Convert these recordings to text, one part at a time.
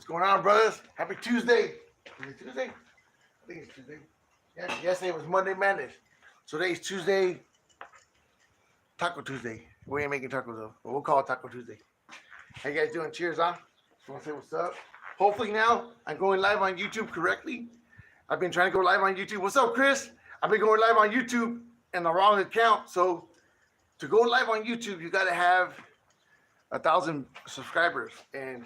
going on, brothers? Happy Tuesday. Is it Tuesday? I think it's Tuesday. Yeah, yesterday was Monday Madness. So today's Tuesday, Taco Tuesday. We ain't making tacos though, but we'll call it Taco Tuesday. How you guys doing? Cheers, huh? Just want to say what's up. Hopefully now I'm going live on YouTube correctly. I've been trying to go live on YouTube. What's up, Chris? I've been going live on YouTube in the wrong account. So to go live on YouTube, you got to have 1,000 subscribers, and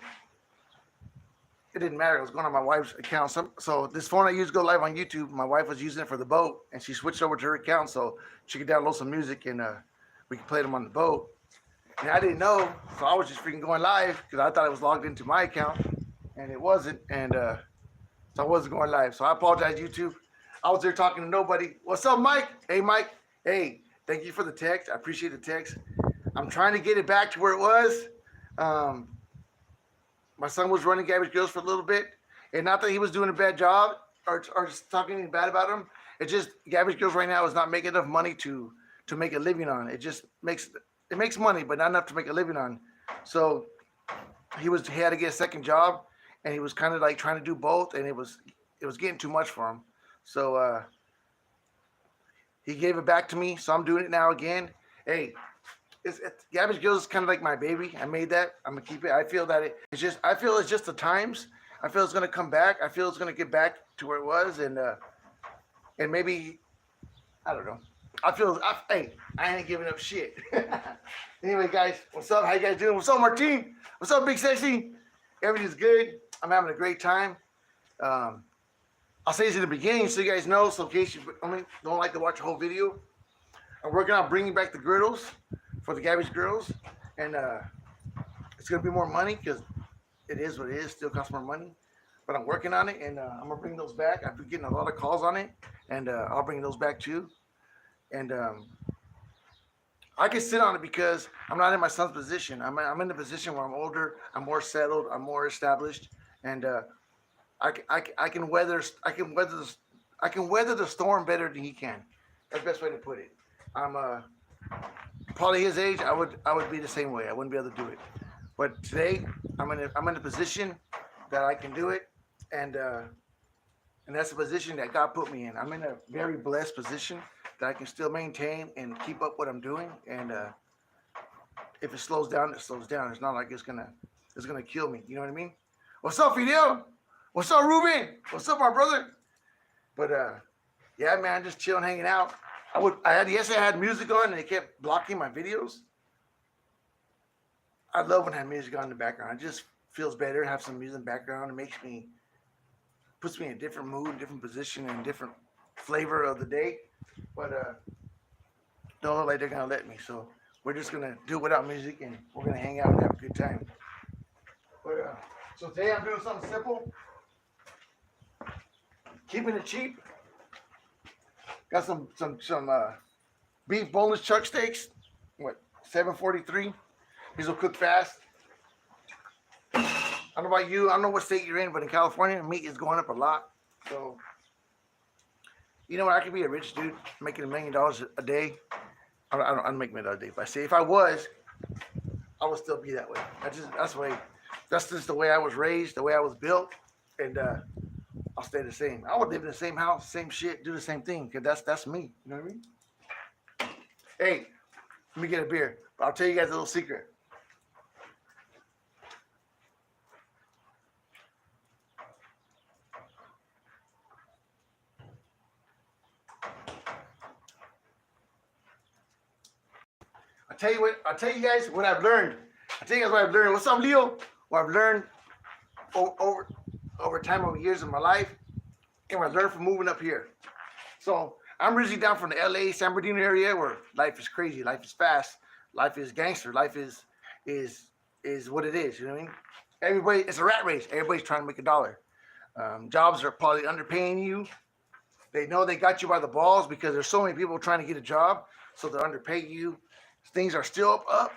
it didn't matter. It was going on my wife's account. So this phone I used to go live on YouTube, my wife was using it for the boat, and she switched over to her account so she could download some music and we could play them on the boat. And I didn't know, so I was just freaking going live because I thought it was logged into my account, and it wasn't. And so I wasn't going live. So I apologize, YouTube. I was there talking to nobody. What's up, Mike? Hey, Mike. Hey, thank you for the text. I appreciate the text. I'm trying to get it back to where it was. My son was running Garbage Girls for a little bit, and not that he was doing a bad job or just talking anything bad about him. It just Garbage Girls right now is not making enough money to make a living on. It just makes money, but not enough to make a living on. So he had to get a second job, and he was kind of like trying to do both, and it was getting too much for him. So he gave it back to me, so I'm doing it now again. Hey. Garbage Girls is kind of like my baby. I made that. I'm gonna keep it. I feel that I feel it's just the times. I feel it's gonna come back. I feel it's gonna get back to where it was, and maybe I don't know. Hey, I ain't giving up shit. Anyway, guys, what's up? How you guys doing? What's up, Martine? What's up, Big Sexy? Everything's good. I'm having a great time. I'll say this in the beginning so you guys know. So in case you don't like to watch the whole video, I'm working on bringing back the griddles for the Garbage Girls, and it's gonna be more money because it is what it is. Still costs more money, but I'm working on it, and I'm gonna bring those back. I've been getting a lot of calls on it, and I'll bring those back too. And I can sit on it because I'm not in my son's position. I'm in the position where I'm older, I'm more settled, I'm more established, and I can weather the storm better than he can. That's the best way to put it. I'm probably his age. I would be the same way. I wouldn't be able to do it. But today, I'm in a position that I can do it, and that's the position that God put me in. I'm in a very blessed position that I can still maintain and keep up what I'm doing. And if it slows down, it slows down. It's not like it's gonna kill me. You know what I mean? What's up, Fidel? What's up, Ruben? What's up, my brother? But yeah, man, just chilling, hanging out. Yesterday I had music on and it kept blocking my videos. I love when I have music on in the background. It just feels better to have some music in the background. It puts me in a different mood, different position, and different flavor of the day. But don't look like they're gonna let me. So we're just gonna do it without music, and we're gonna hang out and have a good time. But so today I'm doing something simple. Keeping it cheap. Got some beef boneless chuck steaks. What, $7.43? These will cook fast. I don't know about you. I don't know what state you're in, but in California, meat is going up a lot. So, you know what? I could be a rich dude making $1 million a day. I don't make $1 million a day, but I say if I was, I would still be that way. That's just the way I was raised, the way I was built, and I'll stay the same. I would live in the same house, same shit, do the same thing, because that's me. You know what I mean? Hey, let me get a beer. I'll tell you guys a little secret. I'll tell you guys what I've learned. What's up, Leo? What I've learned over time, over years of my life, and what I learned from moving up here. So I'm originally down from the LA, San Bernardino area where life is crazy, life is fast, life is gangster, life is what it is, you know what I mean? It's a rat race. Everybody's trying to make a dollar. Jobs are probably underpaying you. They know they got you by the balls because there's so many people trying to get a job, so they're underpaying you. Things are still up,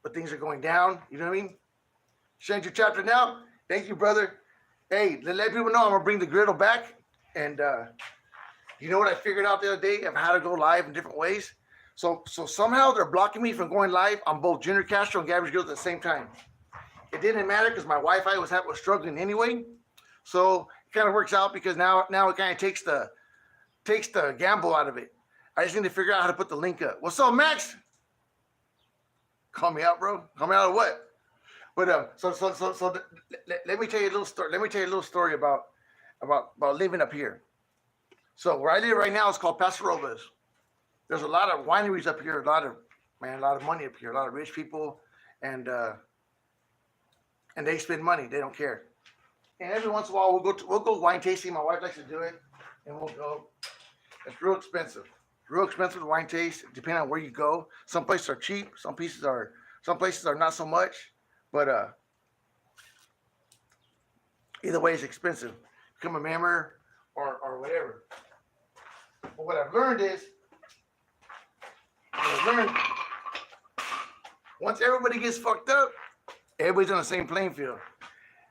but things are going down, you know what I mean? Change your chapter now. Thank you, brother. Hey, let people know I'm gonna bring the griddle back, and you know what I figured out the other day of how to go live in different ways. So somehow they're blocking me from going live on both Junior Castro and Garbage Girls at the same time. it didn't matter because my Wi-Fi was struggling anyway. So it kind of works out because now it kind of takes the gamble out of it. I just need to figure out how to put the link up. What's up, Max? Call me out, bro. Call me out of what? But so let me tell you a little story. Let me tell you a little story about living up here. So where I live right now is called Paso Robles. There's a lot of wineries up here, a lot of money up here, a lot of rich people, and they spend money. They don't care. And every once in a while we'll go wine tasting. My wife likes to do it, and we'll go. It's real expensive. Real expensive wine taste, depending on where you go. Some places are cheap, some places are not so much. But either way, it's expensive. Become a member or whatever. But what I've learned is, once everybody gets fucked up, everybody's on the same playing field.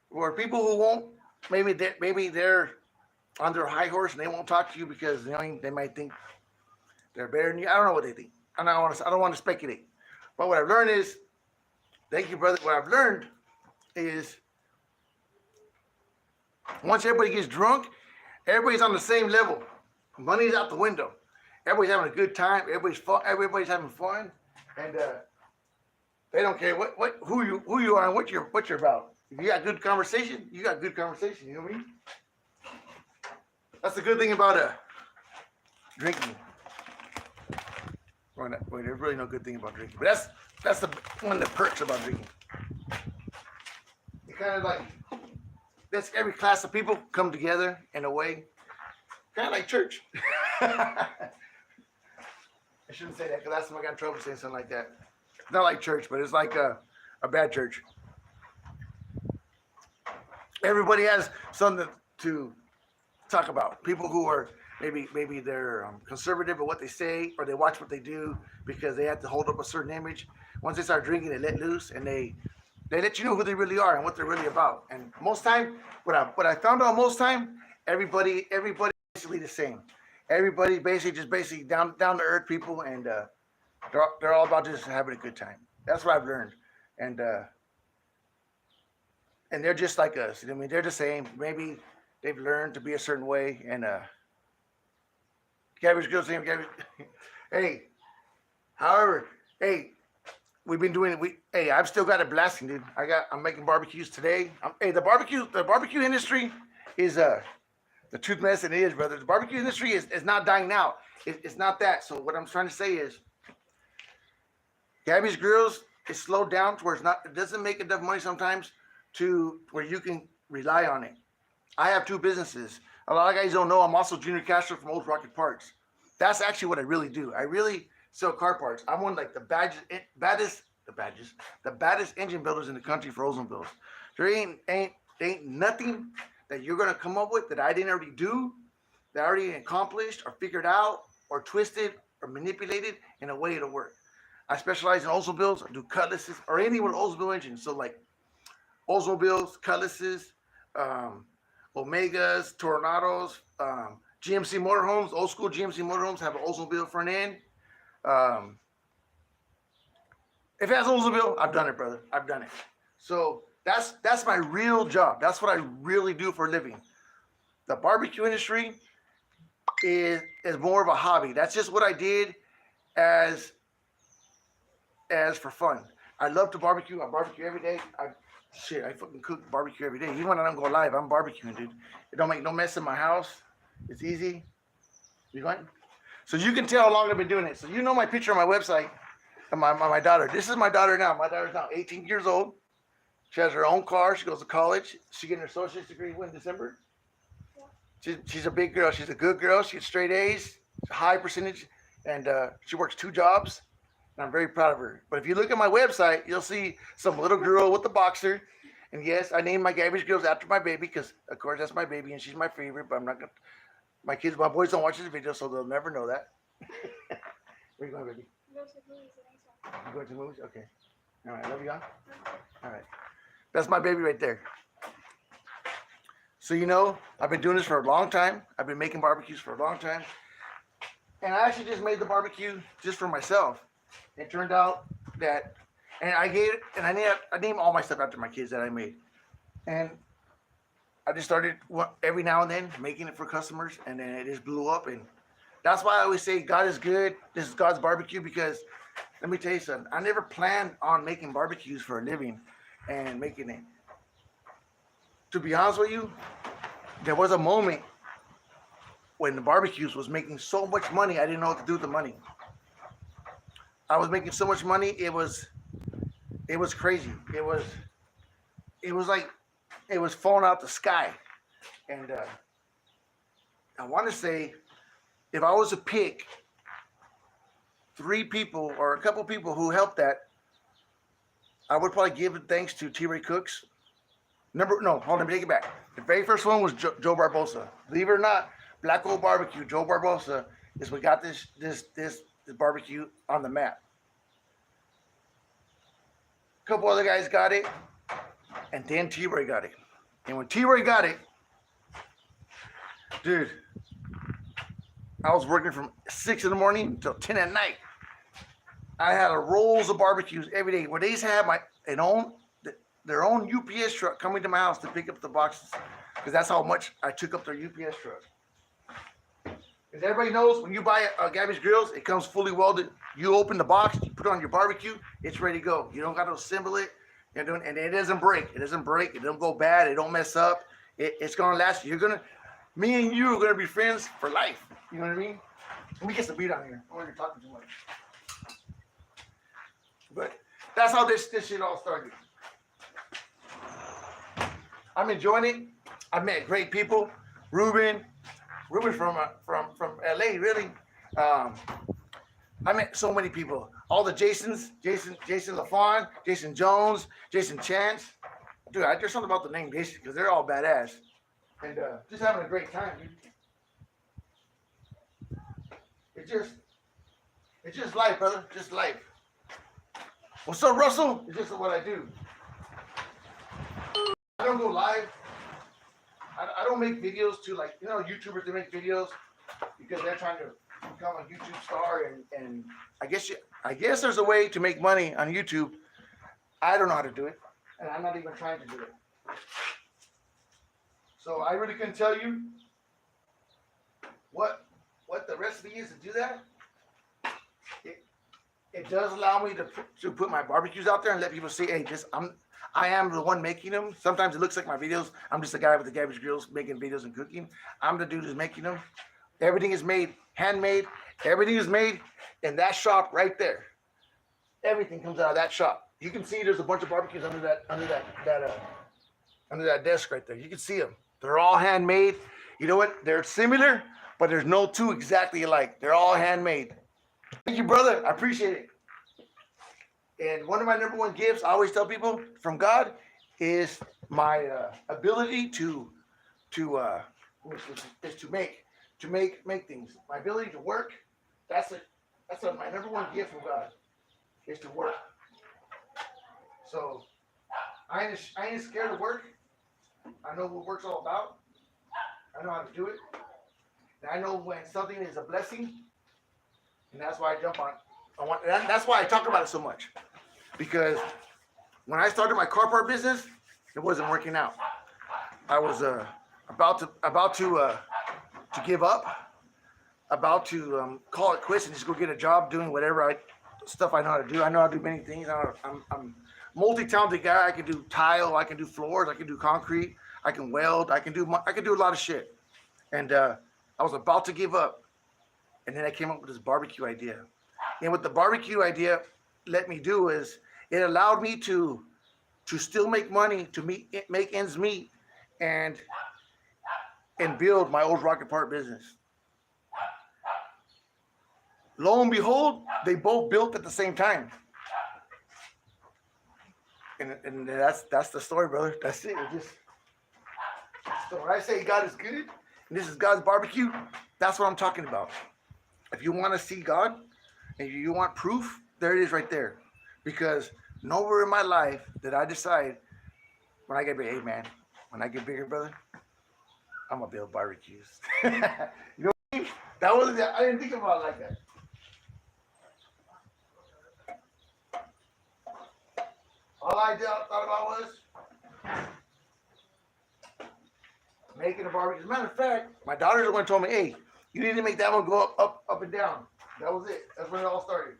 Where people who won't, maybe they're on their high horse and they won't talk to you because they might think they're better than you. I don't know what they think. I don't want to speculate. But what I've learned is, thank you, brother. What I've learned is, once everybody gets drunk, everybody's on the same level. Money's out the window. Everybody's having a good time. Everybody's having fun, and they don't care who you are and what you're about. If you got good conversation, you got good conversation. You know what I mean? That's the good thing about drinking. Well, there's really no good thing about drinking, but that's one of the perks about drinking. It kind of like that's every class of people come together in a way, kind of like church. I shouldn't say that because last time I got in trouble saying something like that. It's not like church, but it's like a bad church. Everybody has something to talk about. People who are maybe they're conservative of what they say, or they watch what they do because they have to hold up a certain image. Once they start drinking, they let loose and they let you know who they really are and what they're really about. And most time, what I found out most time, everybody basically the same. Everybody basically down to earth people, and they're all about just having a good time. That's what I've learned, and they're just like us. I mean, they're the same. Maybe they've learned to be a certain way, and Gabby's girls name Gabby. Hey, however, hey, we've been doing it. Hey, I've still got it blasting, dude. I'm making barbecues today. The barbecue industry is the truth medicine is, brother. The barbecue industry is not dying out. It's not that. So what I'm trying to say is, Gabby's Grills is slowed down to where it doesn't make enough money sometimes to where you can rely on it. I have two businesses. A lot of guys don't know I'm also Junior Castro from Old Rocket Parts. That's actually what I really do. I really sell car parts. I'm one of like the baddest engine builders in the country for Oldsmobiles. There ain't nothing that you're gonna come up with that I didn't already do, that I already accomplished or figured out or twisted or manipulated in a way it'll work. I specialize in Oldsmobiles. I do cutlasses or anything with Oldsmobile engines. So like Oldsmobiles, cutlasses, Omegas, Tornados, GMC motorhomes, old school GMC motorhomes have an Oldsmobile front end. If it has Oldsmobile, I've done it, brother. I've done it. So that's my real job. That's what I really do for a living. The barbecue industry is more of a hobby. That's just what I did as for fun. I love to barbecue. I barbecue every day. I fucking cook barbecue every day. Even when I don't go live, I'm barbecuing, dude. It don't make no mess in my house. It's easy. You going? So you can tell how long I've been doing it. So you know my picture on my website of my daughter. This is my daughter now. My daughter's now 18 years old. She has her own car. She goes to college. She's getting her associate's degree in December. She's a big girl. She's a good girl. She gets straight A's, high percentage, and she works 2 jobs. And I'm very proud of her. But if you look at my website, you'll see some little girl with the boxer. And yes, I named my Gabby's Girls after my baby because, of course, that's my baby and she's my favorite. But I'm not gonna. My boys don't watch this video, so they'll never know that. Where you going, baby? Go to the movies. You going to the movies? Okay. All right. Love you, huh? All right. That's my baby right there. So I've been doing this for a long time. I've been making barbecues for a long time, and I actually just made the barbecue just for myself. It turned out that And I named all my stuff after my kids that I made. And I just started every now and then making it for customers, and then it just blew up. And that's why I always say God is good. This is God's barbecue, because let me tell you something. I never planned on making barbecues for a living and making it. To be honest with you, there was a moment when the barbecues was making so much money, I didn't know what to do with the money. I was making so much money, it was crazy. It was like it was falling out the sky. And I want to say, if I was to pick three people or a couple people who helped that, I would probably give it thanks to T. Ray Cooks. No, hold on, let me take it back. The very first one was Joe Barbosa. Believe it or not, Black Gold Barbecue, Joe Barbosa is what got this barbecue on the map. A couple other guys got it, and then T. Ray got it. And when T. Ray got it, dude, I was working from 6 in the morning until 10 at night. I had rolls of barbecues every day. Where they used to have their own UPS truck coming to my house to pick up the boxes, because that's how much I took up their UPS truck. Because everybody knows, when you buy a Gabby's Grills, it comes fully welded. You open the box, you put it on your barbecue, it's ready to go. You don't got to assemble it, and it doesn't break. It doesn't break. It don't go bad. It don't mess up. It's gonna last. Me and you are gonna be friends for life. You know what I mean? Let me get some beat on here. I'm already talking too much. But that's how this shit all started. I'm enjoying it. I met great people. Ruben from LA, really. I met so many people. All the Jason LaFawn, Jason Jones, Jason Chance. Dude, there's something about the name Jason, because they're all badass. And just having a great time, dude. It's just life, brother. Just life. What's up, Russell? It's just what I do. I don't go live. I don't make videos to, like, YouTubers that make videos because they're trying to become a YouTube star, and I guess there's a way to make money on YouTube. I don't know how to do it, and I'm not even trying to do it. So I really couldn't tell you what the recipe is to do that. It does allow me to put my barbecues out there and let people see, hey, I am the one making them. Sometimes it looks like my videos, I'm just a guy with the Gabby's Grills making videos and cooking. I'm the dude who's making them. Everything is made, handmade. Everything is made in that shop right there. Everything comes out of that shop. You can see there's a bunch of barbecues under that desk right there. You can see them. They're all handmade. You know what? They're similar, but there's no two exactly alike. They're all handmade. Thank you, brother. I appreciate it. And one of my number one gifts, I always tell people, from God, is my ability to make things. My ability to work. That's my number one gift from God, is to work. So I ain't scared of work. I know what work's all about. I know how to do it. And I know when something is a blessing. And that's why I jump on. That's why I talk about it so much. Because when I started my car part business, it wasn't working out. I was about to give up, about to call it quits and just go get a job doing whatever stuff I know how to do. I know how to do many things. I'm a multi-talented guy. I can do tile. I can do floors. I can do concrete. I can weld. I can do a lot of shit. And I was about to give up. And then I came up with this barbecue idea. And what the barbecue idea let me do is it allowed me to still make money, to make ends meet, and build my old rocket part business. Lo and behold, they both built at the same time. And that's the story, brother. That's it. So when I say God is good, and this is God's barbecue, that's what I'm talking about. If you want to see God, and you want proof, there it is right there. Because nowhere in my life did I decide, when I get bigger, hey man, when I get bigger, brother, I'm gonna build barbecues. You know what I mean? I didn't think about it like that. all I thought about was making a barbecue. As a matter of fact, my daughter's the one who told me, hey, you need to make that one go up and down. That was it. That's when it all started.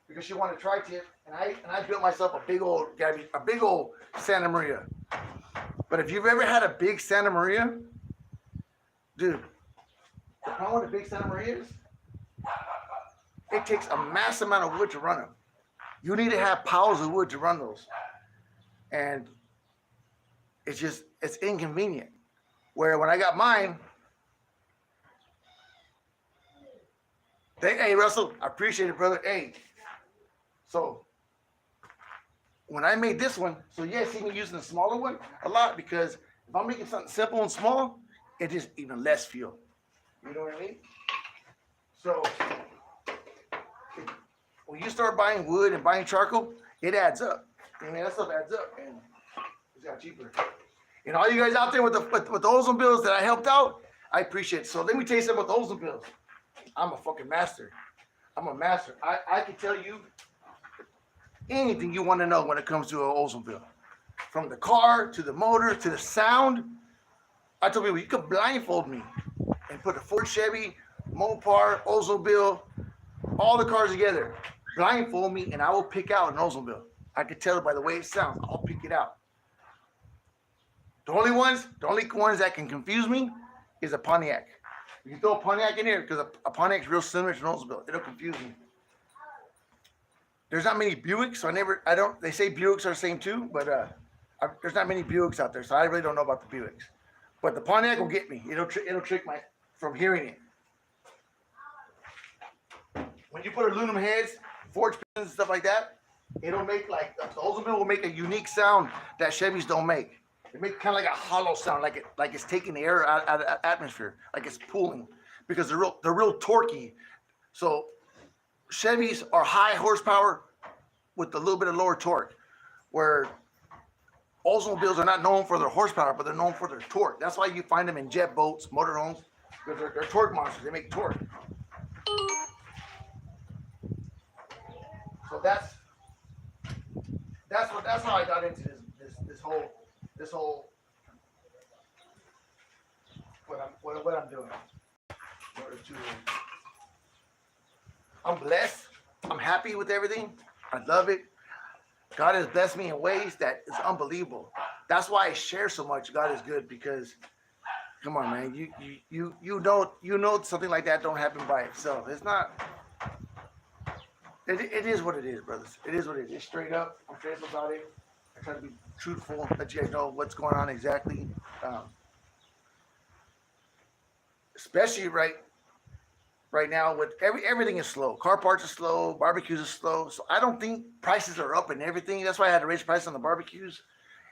Because she wanted to tri-tip, and I built myself a big old Santa Maria. But if you've ever had a big Santa Maria, dude, the problem with a big Santa Maria is it takes a massive amount of wood to run them. You need to have piles of wood to run those. And it's inconvenient. Where when I got mine, hey Russell, I appreciate it, brother. Hey, so when I made this one, so yeah, see me using the smaller one a lot because if I'm making something simple and small, it is even less fuel. You know what I mean? So when you start buying wood and buying charcoal, it adds up. I mean, that stuff adds up, and it's got cheaper. And all you guys out there with the ozone bills that I helped out, I appreciate it. So let me tell you something about the ozone bills. I'm a fucking master. I'm a master. I can tell you anything you want to know when it comes to an ozone bill. From the car, to the motor, to the sound. I told people, you could blindfold me and put a Ford Chevy, Mopar, ozone bill, all the cars together. Blindfold me and I will pick out an ozone bill. I could tell it by the way it sounds. I'll pick it out. The only ones that can confuse me is a Pontiac. You can throw a Pontiac in here because a Pontiac's real similar to an Oldsmobile. It'll confuse me. There's not many Buicks, so they say Buicks are the same too, but there's not many Buicks out there, so I really don't know about the Buicks. But the Pontiac will get me. It'll trick my from hearing it. When you put aluminum heads, forged pins and stuff like that, it'll make like the Oldsmobile will make a unique sound that Chevys don't make. It makes kind of like a hollow sound, like it's taking the air out of the atmosphere, like it's pulling, because they're real torquey. So Chevys are high horsepower with a little bit of lower torque, where Oldsmobiles are not known for their horsepower, but they're known for their torque. That's why you find them in jet boats, motorhomes, because they're torque monsters. They make torque. So that's how I got into this whole what I'm doing. I'm blessed. I'm happy with everything. I love it. God has blessed me in ways that is unbelievable. That's why I share so much. God is good because, come on, man, you know something like that don't happen by itself. It's not. It is what it is, brothers. It is what it is. It's straight up. I'm straight up about it. I try to be truthful, let you guys know what's going on exactly. Especially right now with everything is slow. Car parts are slow, barbecues are slow. So I don't think prices are up and everything. That's why I had to raise price on the barbecues.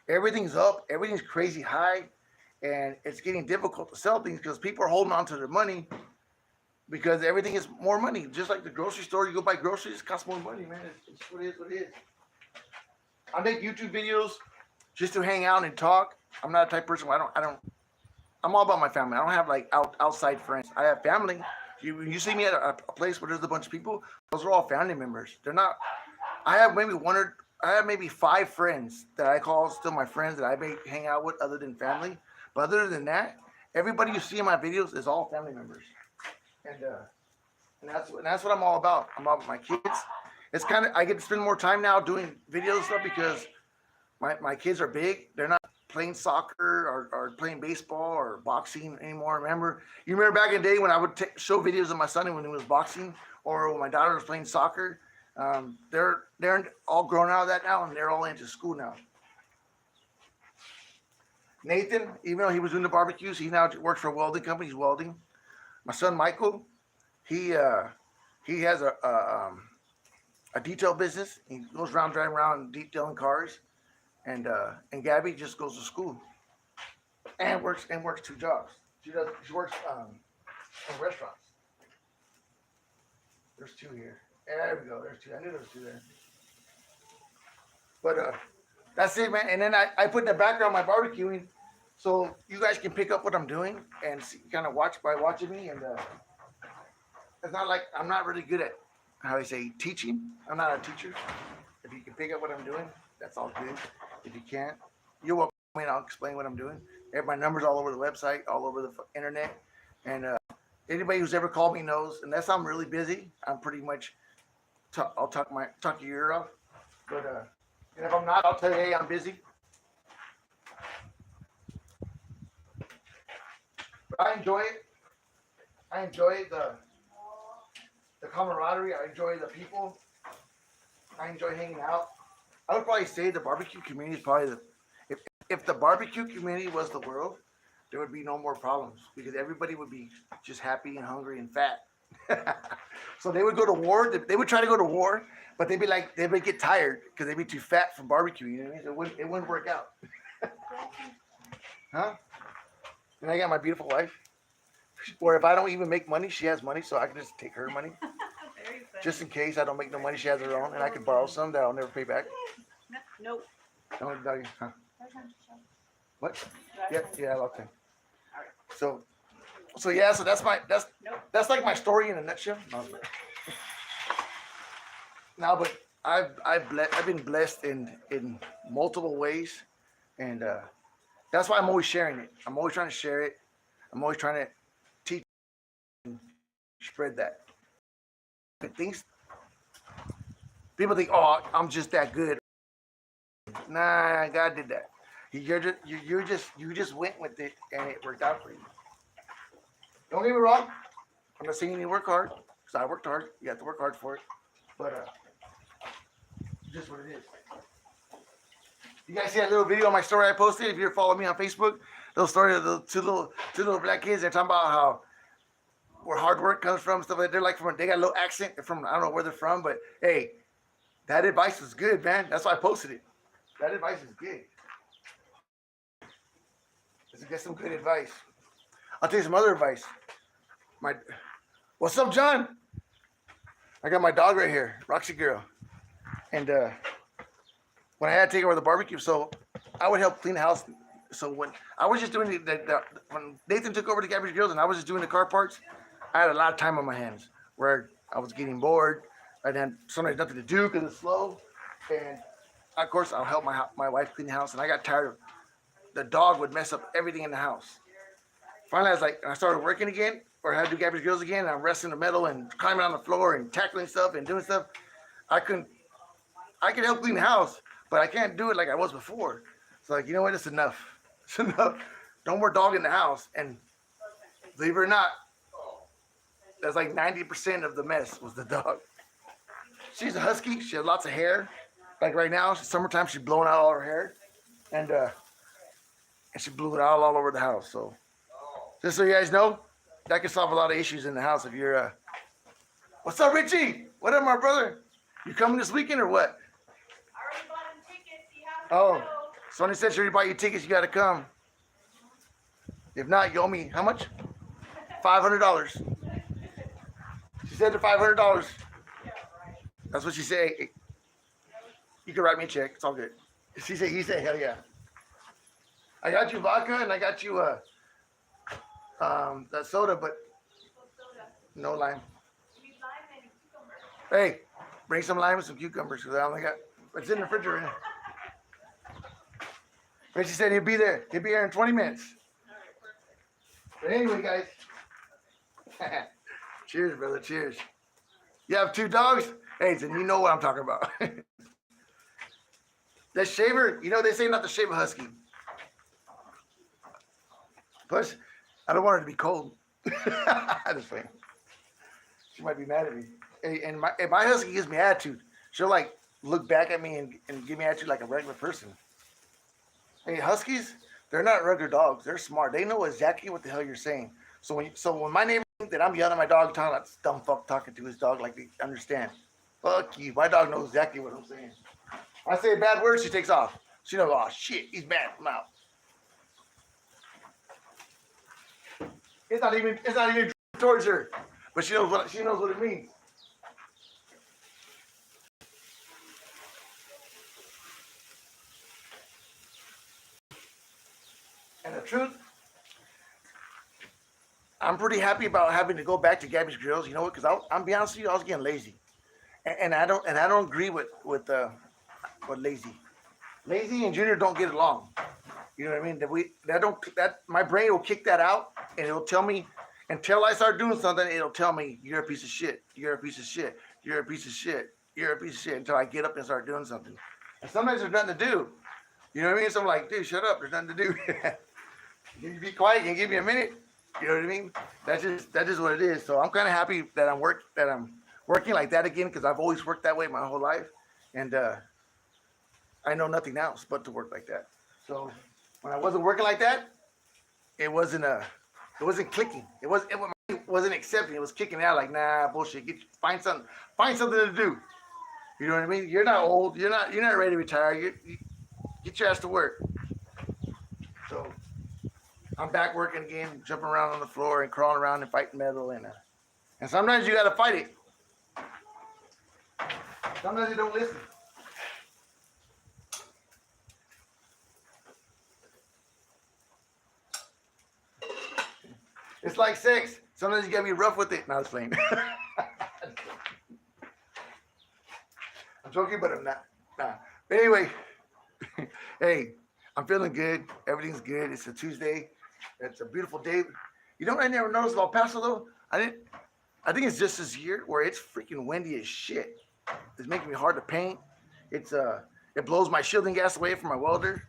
Everything's up, everything's crazy high, and it's getting difficult to sell things because people are holding on to their money because everything is more money. Just like the grocery store, you go buy groceries, it costs more money, man. It's what it is. I make YouTube videos just to hang out and talk. I'm not a type of person where I'm all about my family. I don't have like outside friends. I have family. You see me at a place where there's a bunch of people, those are all family members. They're not, I have maybe 5 friends that I call still my friends that I may hang out with other than family. But other than that, everybody you see in my videos is all family members. And that's what I'm all about. I'm all about my kids. It's kind of, I get to spend more time now doing videos and stuff because my kids are big. They're not playing soccer or playing baseball or boxing anymore. You remember back in the day when I would show videos of my son when he was boxing or when my daughter was playing soccer. They're all grown out of that now and they're all into school now. Nathan, even though he was doing the barbecues, he now works for a welding company. He's welding. My son Michael, he has a detail business. He goes around driving around detailing cars. And Gabby just goes to school and works 2 jobs. She works in restaurants. There's 2 here. There we go. There's 2. I knew there was 2 there. But that's it, man. And then I put in the background my barbecuing, so you guys can pick up what I'm doing and kind of watch by watching me. And it's not like I'm not really good at how I say teaching. I'm not a teacher. If you can pick up what I'm doing. that's all good. If you can't, you're welcome. I'll explain what I'm doing. My number's all over the website, all over the internet, and anybody who's ever called me knows. Unless I'm really busy, I'm pretty much. I'll talk your ear off. But and if I'm not, I'll tell you, hey, I'm busy. But I enjoy it. I enjoy the camaraderie. I enjoy the people. I enjoy hanging out. I would probably say the barbecue community is probably if the barbecue community was the world, there would be no more problems because everybody would be just happy and hungry and fat. So they would go to war. They would try to go to war, but they'd be like they would get tired because they'd be too fat from barbecue. You know what I mean? It wouldn't work out. Huh? And I got my beautiful wife. Or if I don't even make money, she has money, so I can just take her money. Just in case I don't make no money, she has her own, and I can borrow some that I'll never pay back. Nope. No, huh? What? Yeah, okay. So yeah, so that's like my story in a nutshell. No, but I've been blessed in multiple ways, and that's why I'm always sharing it. I'm always trying to share it. I'm always trying to teach and spread that. But people think, oh, I'm just that good. Nah, God did that. You just went with it and it worked out for you. Don't get me wrong. I'm not saying you work hard, because I worked hard. You have to work hard for it. But just what it is. You guys see that little video on my story I posted? If you're following me on Facebook, little story of the two little black kids. They're talking about how where hard work comes from, stuff like that. They're like they got a little accent. They're from I don't know where they're from, but hey, that advice was good, man. That's why I posted it. That advice is good. Let's get some good advice. I'll tell you some other advice. What's up, John? I got my dog right here, Roxy Girl, and when I had to take her to the barbecue, so I would help clean the house. So when I was just doing when Nathan took over the Garbage Girls and I was just doing the car parts, I had a lot of time on my hands where I was getting bored. I had sometimes nothing to do because it's slow, and of course I'll help my wife clean the house. And I got tired of the dog would mess up everything in the house. Finally, I started working again, or I had to do Garbage Girls again. And I'm wrestling the metal and climbing on the floor and tackling stuff and doing stuff. I could help clean the house, but I can't do it like I was before. So like, you know what? It's enough. It's enough. No more dog in the house. And believe it or not, that's like 90% of the mess was the dog. She's a husky. She has lots of hair. Like right now, summertime, she's blowing out all her hair, and she blew it out all over the house. So just so you guys know, that can solve a lot of issues in the house if you're. What's up, Richie? What up, my brother? You coming this weekend or what? I already bought him tickets. He has to Oh, go. Sonny said she already bought you tickets. You got to come. If not, you owe me how much? $500. She said the $500. Yeah, right. That's what she said. You can write me a check. It's all good. He said, hell yeah. I got you vodka and I got you that soda, but no lime. You need lime and cucumber. Hey, bring some lime and some cucumbers because I only got. It's in the refrigerator. Richie said he'll be there. He'll be here in 20 minutes. But anyway, guys. Cheers, brother. Cheers. You have 2 dogs? Hey, then you know what I'm talking about. That shaver, you know they say not to shave a husky. Plus, I don't want her to be cold. I just saying. She might be mad at me. Hey, and if my husky gives me attitude, she'll like look back at me and give me attitude like a regular person. Hey, huskies, they're not regular dogs. They're smart. They know exactly what the hell you're saying. So when my neighbor thinks that I'm yelling at my dog, talking like this dumb fuck talking to his dog, like they understand. Fuck you. My dog knows exactly what I'm saying. I say a bad word, she takes off. She knows, oh shit, he's mad. I'm out. It's not even towards her, but she knows what it means. And the truth, I'm pretty happy about having to go back to Gabby's Grills. You know what? Because I'm be honest with you, I was getting lazy, and I don't agree with lazy. Lazy and Junior don't get along. You know what I mean? My brain will kick that out, and it'll tell me until I start doing something. It'll tell me you're a piece of shit. You're a piece of shit. You're a piece of shit. You're a piece of shit until I get up and start doing something. And sometimes there's nothing to do. You know what I mean? So I'm like, dude, shut up. There's nothing to do. You be quiet. Can you give me a minute? You know what I mean? That's just what it is. So I'm kind of happy that I'm working like that again, because I've always worked that way my whole life, and I know nothing else but to work like that. So when I wasn't working like that, it wasn't clicking. It wasn't accepting. It was kicking out like, nah, bullshit. Find something to do. You know what I mean? You're not old. You're not ready to retire. You get your ass to work. So I'm back working again, jumping around on the floor and crawling around and fighting metal, and sometimes you gotta fight it. Sometimes you don't listen. It's like sex. Sometimes you gotta be rough with it. No, I was playing. I'm joking, but I'm not. Nah. But anyway, hey, I'm feeling good. Everything's good. It's a Tuesday. It's a beautiful day. You know what I never noticed about Paso though? I think it's just this year where it's freaking windy as shit. It's making me hard to paint. It blows my shielding gas away from my welder.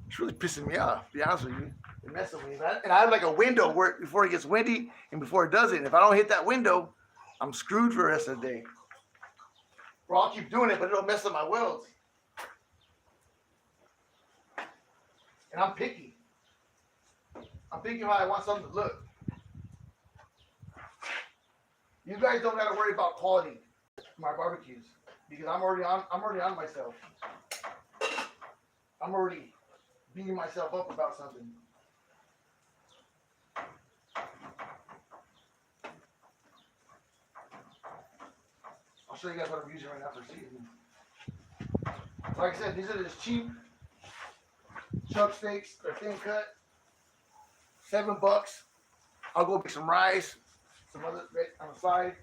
It's really pissing me off, to be honest with you. It messes with me. And I have like a window where before it gets windy and before it does it. And if I don't hit that window, I'm screwed for the rest of the day. Or I'll keep doing it, but it'll mess up my welds. And I'm picky. I'm picky how I want something to look. You guys don't gotta worry about quality for my barbecues because I'm already on myself. I'm already beating myself up about something. I'll show you guys what I'm using right now for seasoning. Like I said, these are just cheap chuck steaks. They're thin cut. $7. I'll go make some rice, some other on the side.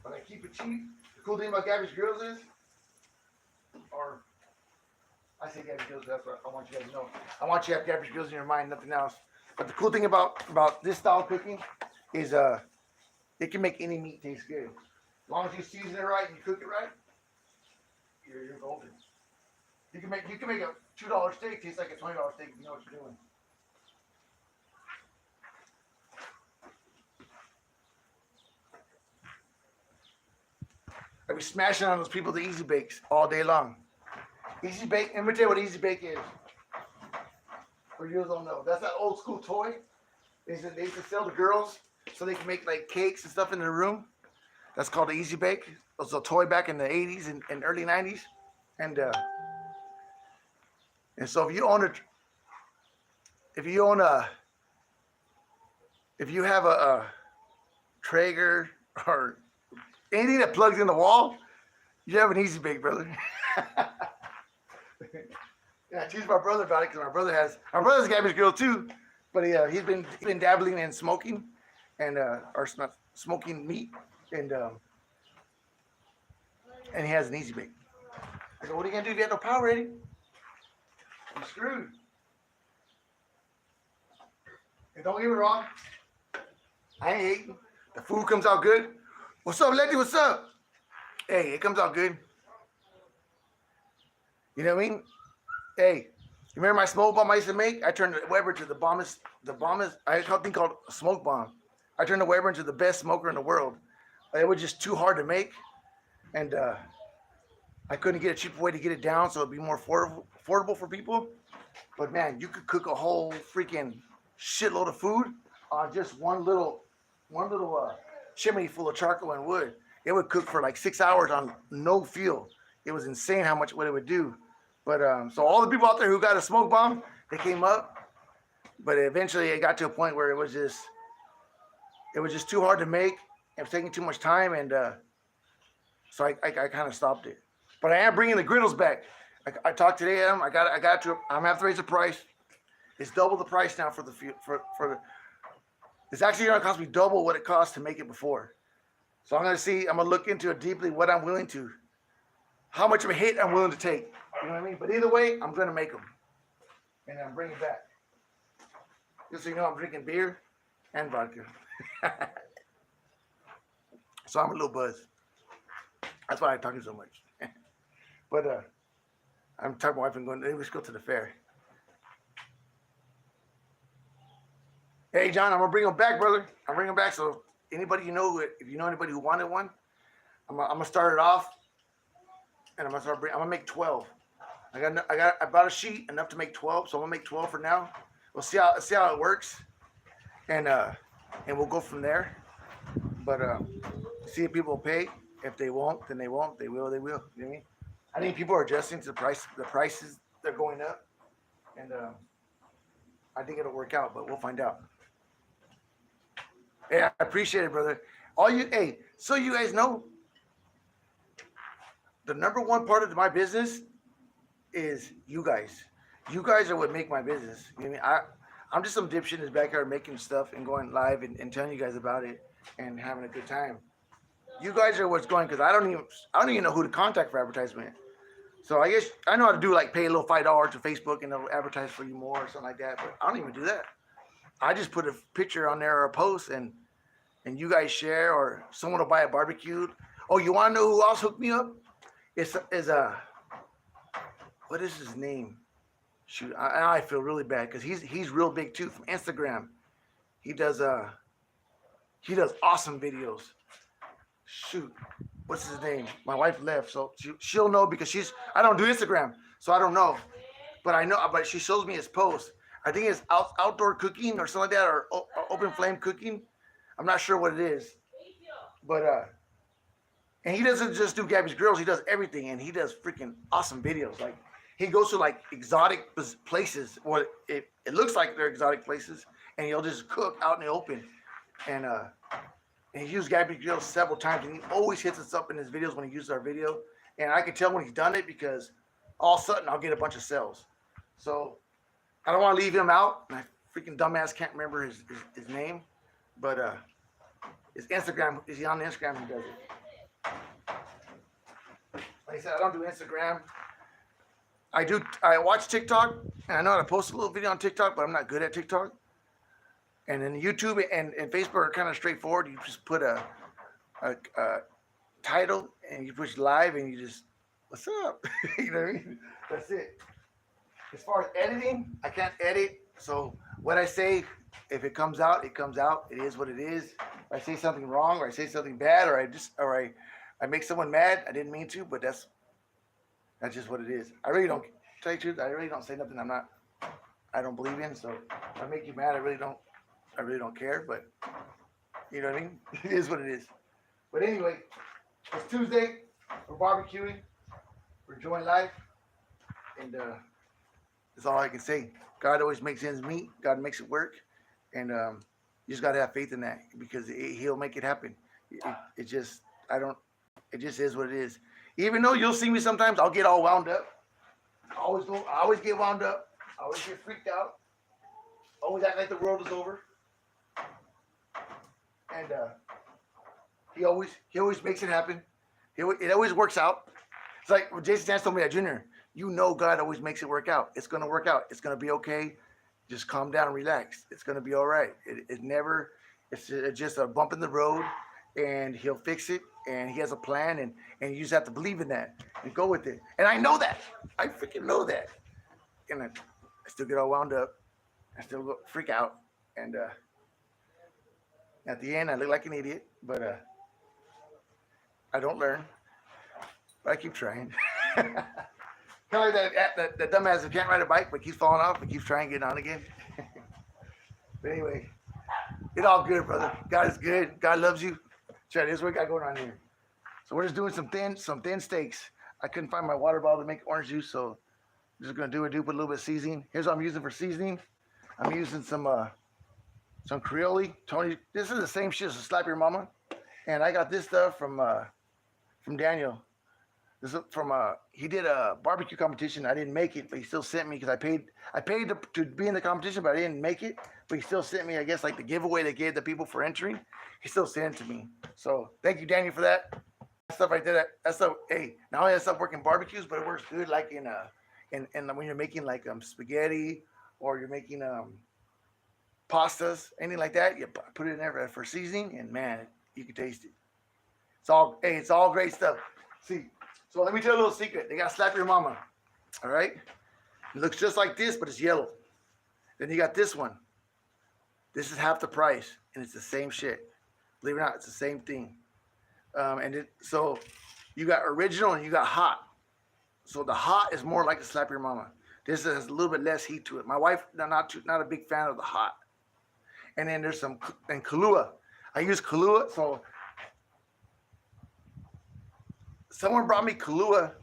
But I keep it cheap. The cool thing about Gabby's Grills is, or I say Gabby's Grills, that's what I want you guys to know. I want you to have Gabby's Grills in your mind, nothing else. But the cool thing about this style of cooking is it can make any meat taste good. As long as you season it right and you cook it right, you're golden. You can make a $2 steak taste like a $20 steak if you know what you're doing. I be smashing on those people the Easy Bakes all day long. Easy Bake, let me tell you what Easy Bake is. For you don't know, that's that old school toy. They used to sell to girls so they can make like cakes and stuff in their room. That's called the Easy Bake. It was a toy back in the 80s and early 90s. And so if you have a Traeger or anything that plugs in the wall, you have an Easy Bake, brother. Yeah, I tease my brother about it because my brother's a Gabby's Grill too, but he's been dabbling in smoking and or smoking meat and he has an Easy Bake. I go, what are you gonna do if you have no power, Eddie? I'm screwed. And don't get me wrong, I ain't hating. The food comes out good. What's up, Letty? What's up? Hey, it comes out good. You know what I mean? Hey, you remember my smoke bomb I used to make? I turned the Weber to the bombest. I had a thing called a smoke bomb. I turned the Weber into the best smoker in the world. It was just too hard to make, and I couldn't get a cheaper way to get it down so it'd be more affordable for people. But man, you could cook a whole freaking shitload of food on just one little chimney full of charcoal and wood. It would cook for like 6 hours on no fuel. It was insane what it would do. But so all the people out there who got a smoke bomb, they came up, but eventually it got to a point where it was just too hard to make. It was taking too much time, and so I kind of stopped it. But I am bringing the griddles back. I talked today to them. I'm gonna have to raise the price. It's double the price now for It's actually gonna cost me double what it cost to make it before. So I'm gonna look into it deeply what I'm willing to, how much of a hit I'm willing to take. You know what I mean? But either way, I'm gonna make them. And I'm bringing it back. Just so you know, I'm drinking beer and vodka. So I'm a little buzzed. That's why I'm talking so much. But I'm telling my wife and going, hey, let's go to the fair. Hey, John, I'm gonna bring them back, brother. I'm bringing them back. So anybody you know, if you know anybody who wanted one, I'm gonna start it off, and I'm gonna make 12. I bought a sheet enough to make 12, so I'm gonna make 12 for now. We'll see how it works, and we'll go from there. But see if people pay. If they won't, then they won't. They will. They will. You know what I mean? I think people are adjusting to the prices they're going up, and I think it'll work out. But we'll find out. Hey, I appreciate it, brother. So you guys know, the number one part of my business is you guys. You guys are what make my business. You know what I mean? I'm just some dipshit in his backyard making stuff and going live and telling you guys about it and having a good time. You guys are what's going, because I don't even know who to contact for advertisement. So I guess I know how to do, like, pay a little $5 to Facebook and they'll advertise for you more or something like that. But I don't even do that. I just put a picture on there or a post and you guys share, or someone will buy a barbecue. Oh, you want to know who else hooked me up? What is his name? Shoot, I feel really bad because he's real big too, from Instagram. He does awesome videos. Shoot, what's his name? My wife left, so she'll know because I don't do Instagram, so I don't know. But she shows me his post. I think it's outdoor cooking or something like that, or open flame cooking. I'm not sure what it is, but and he doesn't just do Gabby's Grills. He does everything, and he does freaking awesome videos. Like, he goes to, like, exotic places, or it looks like they're exotic places, and he'll just cook out in the open. And he's used Gabby's Grills several times, and he always hits us up in his videos when he uses our video. And I can tell when he's done it because all of a sudden I'll get a bunch of sales. So I don't want to leave him out. My freaking dumbass can't remember his name, but his Instagram, is he on Instagram? He does it. Like I said, I don't do Instagram. I watch TikTok, and I know how to post a little video on TikTok, but I'm not good at TikTok. And then YouTube and Facebook are kind of straightforward. You just put a title, and you push live, and you just, what's up? You know what I mean? That's it. As far as editing, I can't edit. So what I say, if it comes out, it comes out. It is what it is. If I say something wrong, or I say something bad, or I make someone mad, I didn't mean to, but that's just what it is. I really don't, tell you the truth, I really don't say nothing I don't believe in. So if I make you mad, I really don't care, but you know what I mean? It is what it is. But anyway, it's Tuesday. We're barbecuing. We're enjoying life. And that's all I can say. God always makes ends meet. God makes it work. And you just got to have faith in that, because he'll make it happen. It just is what it is. Even though you'll see me sometimes, I'll get all wound up. I always get wound up. I always get freaked out. Always act like the world is over. And he always makes it happen. It always works out. It's like when Jason Sands told me that, Junior, you know God always makes it work out. It's going to work out. It's going to be okay. Just calm down and relax. It's going to be all right. It's just a bump in the road, and he'll fix it, and he has a plan, and you just have to believe in that and go with it. And I know that. I freaking know that. And I still get all wound up. I still freak out. And at the end, I look like an idiot, but I don't learn. But I keep trying. Kind of like that dumbass who can't ride a bike but keeps falling off and keeps trying to get on again. But anyway, it's all good, brother. God is good. God loves you. Check this, what we got going on here. So we're just doing some thin steaks. I couldn't find my water bottle to make orange juice, so I'm just gonna put a little bit of seasoning. Here's what I'm using for seasoning. I'm using some Creole. Tony, this is the same shit as Slap Your Mama. And I got this stuff from Daniel. This is from he did a barbecue competition. I didn't make it, but he still sent me because I paid to be in the competition, but I didn't make it. But he still sent me, I guess, like the giveaway they gave the people for entering. He still sent it to me. So thank you, Daniel, for that. Stuff right there. That stuff. Hey, not only that stuff work in barbecues, but it works good like in when you're making like spaghetti or you're making pastas, anything like that. You put it in there for seasoning, and man, you can taste it. It's all great stuff. See, so let me tell you a little secret. They got Slap Your Mama. All right, it looks just like this, but it's yellow. Then you got this one. This is half the price, and it's the same shit. Believe it or not, it's the same thing. So you got original and you got hot. So the hot is more like the Slap Your Mama. This has a little bit less heat to it. My wife not a big fan of the hot. And then there's some and Kahlua. I use Kahlua. So someone brought me Kahlua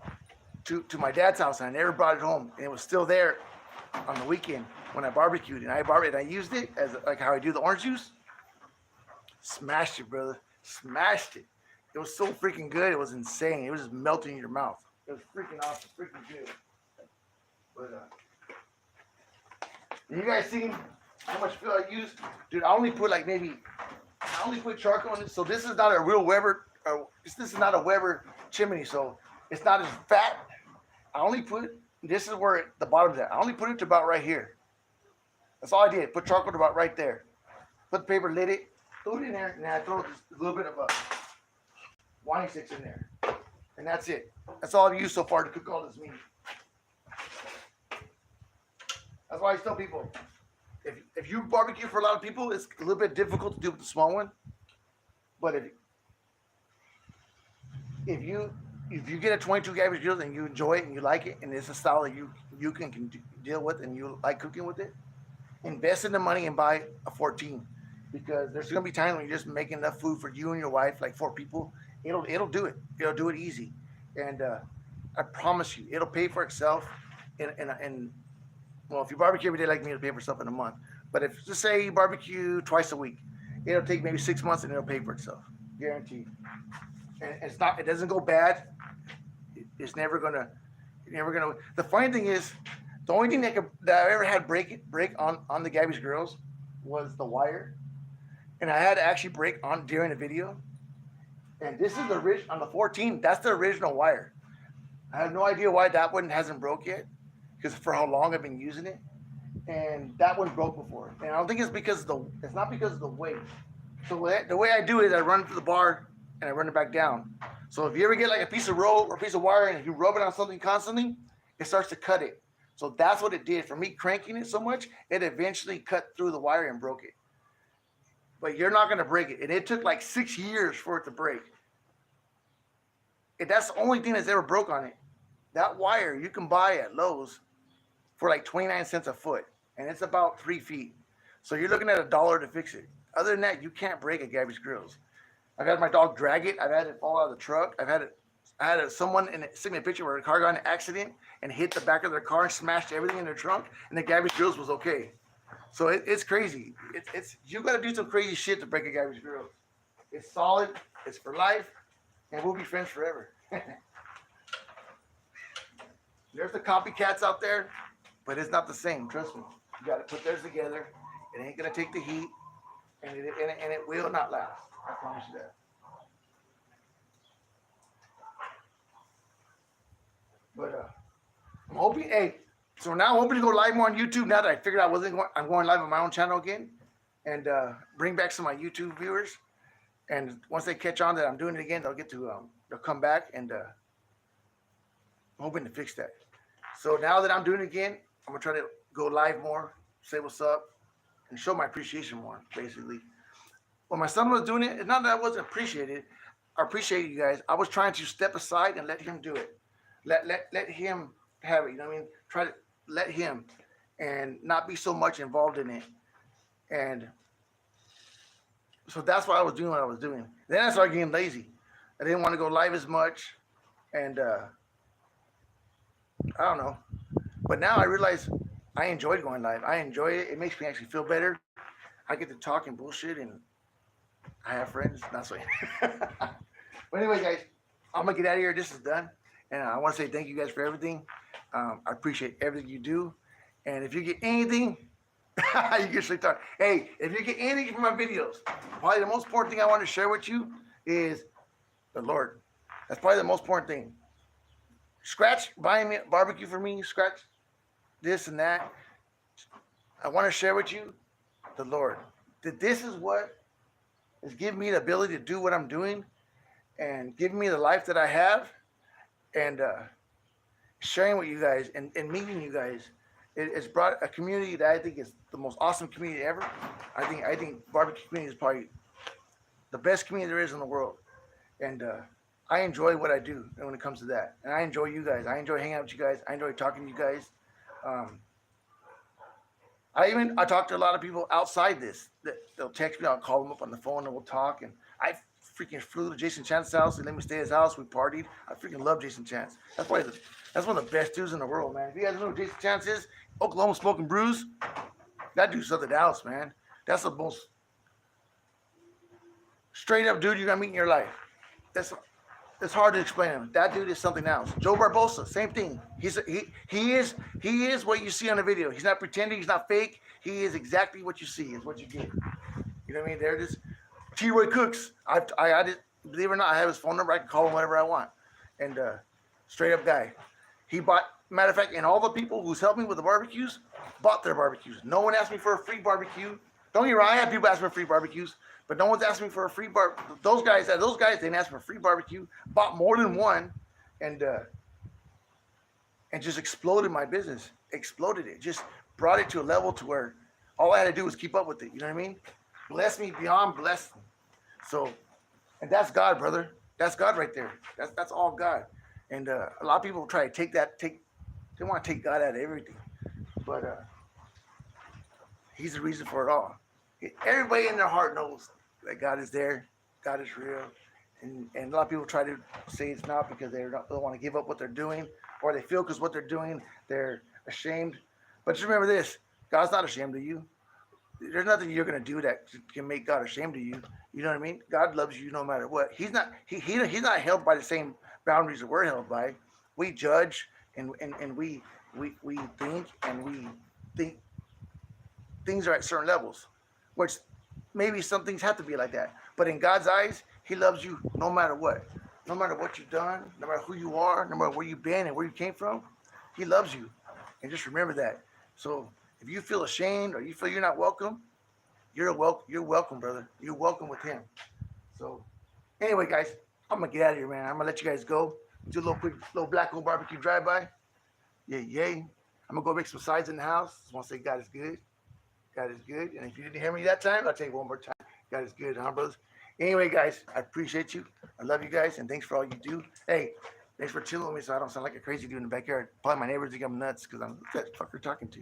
to my dad's house, and I never brought it home, and it was still there on the weekend when I barbecued, and I used it as like how I do the orange juice. Smashed it, brother. Smashed it. It was so freaking good. It was insane. It was just melting in your mouth. It was freaking awesome. Freaking good. But you guys seen how much fuel I use? Dude, I only put charcoal in it. So this is not a real Weber. This is not a Weber chimney. So it's not as fat. This is where the bottom's at. I only put it to about right here. That's all I did. Put charcoal to about right there. Put the paper, lit it, threw it in there, and then I throw just a little bit of wine sticks in there. And that's it. That's all I've used so far to cook all this meat. That's why I tell people, if you barbecue for a lot of people, it's a little bit difficult to do with the small one. But if you get a 22 gauge grill and you enjoy it and you like it and it's a style that you can deal with and you like cooking with it, invest in the money and buy a 14, because there's gonna be times when you're just making enough food for you and your wife, like 4 people. It'll do it. It'll do it easy, and I promise you, it'll pay for itself. And well, if you barbecue every day like me, it'll pay for itself in a month. But if just say you barbecue twice a week, it'll take maybe 6 months and it'll pay for itself, guaranteed. And it's not. It doesn't go bad. It's never gonna. The funny thing is, the only thing that I ever had break on the Gabby's Grills was the wire, and I had to actually break on during the video. And this is the original on the 14. That's the original wire. I have no idea why that one hasn't broke yet, because for how long I've been using it, and that one broke before. And I don't think it's because it's not because of the weight. So the way I do it is I run it to the bar and I run it back down. So if you ever get like a piece of rope or a piece of wire and if you rub it on something constantly, it starts to cut it. So that's what it did for me. Cranking it so much, it eventually cut through the wire and broke it. But you're not gonna break it, and it took like 6 years for it to break. And that's the only thing that's ever broke on it. That wire you can buy at Lowe's for like 29 cents a foot, and it's about 3 feet. So you're looking at $1 to fix it. Other than that, you can't break a Gabby's Grills. I've had my dog drag it. I've had it fall out of the truck. I had someone send me a picture where a car got in an accident and hit the back of their car and smashed everything in their trunk, and the Gabby's Grills was okay. So it's crazy. It's you got to do some crazy shit to break a Gabby's Grill. It's solid. It's for life, and we'll be friends forever. There's the copycats out there, but it's not the same. Trust me. You got to put theirs together. It ain't gonna take the heat, and it will not last. I promise you that. But I'm hoping. Hey, so now I'm hoping to go live more on YouTube. Now that I figured out I'm going live on my own channel again, and bring back some of my YouTube viewers. And once they catch on that I'm doing it again, they'll come back, and I'm hoping to fix that. So now that I'm doing it again, I'm gonna try to go live more, say what's up, and show my appreciation more. Basically, when my son was doing it, it's not that I wasn't appreciated. I appreciate you guys. I was trying to step aside and let him do it. Let him have it. You know what I mean? Try to let him, and not be so much involved in it. And so that's why I was doing what I was doing. Then I started getting lazy. I didn't want to go live as much, and I don't know. But now I realize I enjoyed going live. I enjoy it. It makes me actually feel better. I get to talk and bullshit, and I have friends. That's why. But anyway, guys, I'm gonna get out of here. This is done. And I want to say thank you guys for everything. I appreciate everything you do. And if you get anything, you get straight talk. Hey, if you get anything from my videos, probably the most important thing I want to share with you is the Lord. That's probably the most important thing. Scratch buying me barbecue for me, scratch this and that. I want to share with you the Lord. That this is what is giving me the ability to do what I'm doing and giving me the life that I have, and sharing with you guys and meeting you guys. It's brought a community that I think is the most awesome community ever. I think barbecue community is probably the best community there is in the world, and I enjoy what I do when it comes to that. And I enjoy you guys. I enjoy hanging out with you guys. I enjoy talking to you guys. I talk to a lot of people outside this. That they'll text me. I'll call them up on the phone and we'll talk. And I freaking flew to Jason Chance's house and let me stay at his house. We partied. I freaking love Jason Chance. That's one of the best dudes in the world, man. If you guys know who Jason Chance is, Oklahoma Smoking Brews, that dude's something else, man. That's the most straight up dude you're gonna meet in your life. It's hard to explain him. That dude is something else. Joe Barbosa, same thing. He is what you see on the video. He's not pretending. He's not fake. He is exactly what you see. Is what you get. You know what I mean? There it is. T. Roy Cooks. I did, believe it or not, I have his phone number. I can call him whenever I want. And straight up guy. He bought. Matter of fact, and all the people who's helped me with the barbecues bought their barbecues. No one asked me for a free barbecue. Don't get me wrong. I had people ask me for free barbecues. But no one's asking me for a free bar. Those guys didn't ask for a free barbecue. Bought more than one, and just exploded my business. Exploded it. Just brought it to a level to where all I had to do was keep up with it. You know what I mean? Bless me beyond blessing. So, and that's God, brother. That's God right there. That's all God. And a lot of people try to they want to take God out of everything, but He's the reason for it all. Everybody in their heart knows that God is there, God is real, and a lot of people try to say it's not because they don't want to give up what they're doing, or they feel because what they're doing they're ashamed. But just remember this: God's not ashamed of you. There's nothing you're gonna do that can make God ashamed of you. You know what I mean? God loves you no matter what. He's not held by the same boundaries that we're held by. We judge and we think, and we think things are at certain levels, which maybe some things have to be like that. But in God's eyes, He loves you no matter what. No matter what you've done, no matter who you are, no matter where you've been and where you came from, He loves you. And just remember that. So if you feel ashamed or you feel you're not welcome, you're welcome, brother. You're welcome with Him. So anyway, guys, I'm going to get out of here, man. I'm going to let you guys go. Do a little black hole barbecue drive-by. Yay. I'm going to go make some sides in the house. Just want to say God is good. God is good. And if you didn't hear me that time, I'll tell you one more time. God is good, huh, brothers? Anyway, guys, I appreciate you. I love you guys, and thanks for all you do. Hey, thanks for chilling with me so I don't sound like a crazy dude in the backyard. Probably my neighbors think I'm nuts because I'm that fucker talking to.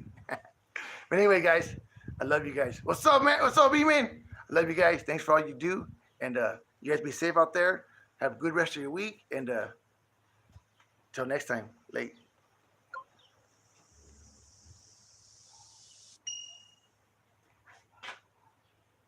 But anyway, guys, I love you guys. What's up, man? What's up, B-Man? I love you guys. Thanks for all you do. And you guys be safe out there. Have a good rest of your week. And till next time, late.